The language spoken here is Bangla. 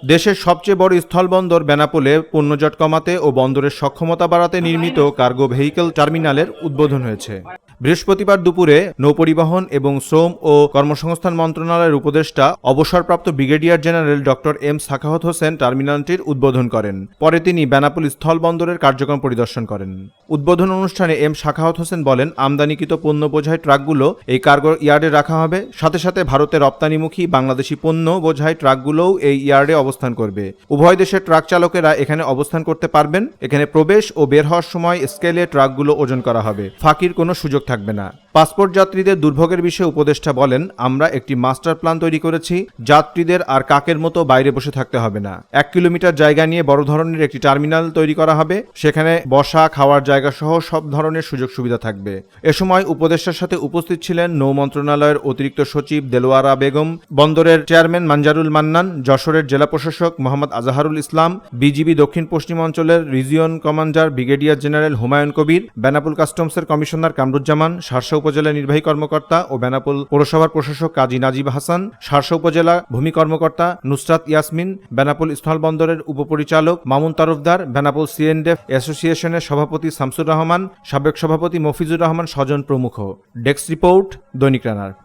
দেশের সবচেয়ে বড় স্থলবন্দর বেনাপোলে পণ্যজট কমাতে ও বন্দরের সক্ষমতা বাড়াতে নির্মিত কার্গো ভেহিকল টার্মিনালের উদ্বোধন হয়েছে। বৃহস্পতিবার দুপুরে নৌপরিবহন এবং শ্রম ও কর্মসংস্থান মন্ত্রণালয়ের উপদেষ্টা অবসরপ্রাপ্ত brigadier general doctor M Sakhawat Hossain টার্মিনালটির উদ্বোধন করেন। পরে তিনি বেনাপোল স্থলবন্দরের কার্যক্রম পরিদর্শন করেন। উদ্বোধন অনুষ্ঠানে এম সাখাওয়াত হোসেন বলেন, আমদানিকৃত পণ্য বোঝাই ট্রাকগুলো এই কার্গো ইয়ার্ডে রাখা হবে। সাথে সাথে ভারতে রপ্তানিমুখী বাংলাদেশি পণ্য বোঝাই ট্রাকগুলোও এই ইয়ার্ডে অবস্থান করবে। উভয় দেশের ট্রাক চালকেরা এখানে অবস্থান করতে পারবেন। এখানে প্রবেশ ও বের হওয়ার সময় স্কেলে ট্রাকগুলো ওজন করা হবে। ফাঁকির কোনো সুযোগ থাকবে না। পাসপোর্ট যাত্রীদের দুর্ভোগের বিষয়ে উপদেষ্টা বলেন, আমরা একটি মাস্টার প্ল্যান তৈরি করেছি। যাত্রীদের আর কাকের মতো বাইরে বসে থাকতে হবে না। 1 কিলোমিটার জায়গা নিয়ে বড় ধরনের একটি টার্মিনাল তৈরি করা হবে। সেখানে বসা, খাওয়ার জায়গা সহ সব ধরনের সুযোগ সুবিধা থাকবে। এ সময় উপদেষ্টার সাথে উপস্থিত ছিলেন নৌ মন্ত্রণালয়ের অতিরিক্ত সচিব দেলোয়ারা বেগম, বন্দরের চেয়ারম্যান মানজারুল মান্নান, যশোরের জেলা প্রশাসক মোহাম্মদ আজাহারুল ইসলাম, বিজিবি দক্ষিণ পশ্চিম অঞ্চলের region commander brigadier general Humayun Kabir, Benapole কাস্টমসের কমিশনার কামরুজ্জামান, শার্শা উপজেলা নির্বাহী কর্মকর্তা ও বেনাপোল পৌরসভার প্রশাসক কাজী নাজিব হাসান, শার্শা উপজেলা ভূমি কর্মকর্তা নুসরাত ইয়াসমিন, বেনাপোল স্থলবন্দরের উপপরিচালক মামুন তরফদার, বেনাপোল সিএনডেফ অ্যাসোসিয়েশনের সভাপতি শামসুর রহমান, সাবেক সভাপতি মফিজুর রহমান স্বজন প্রমুখ। ডেস্ক রিপোর্ট, দৈনিক রানার।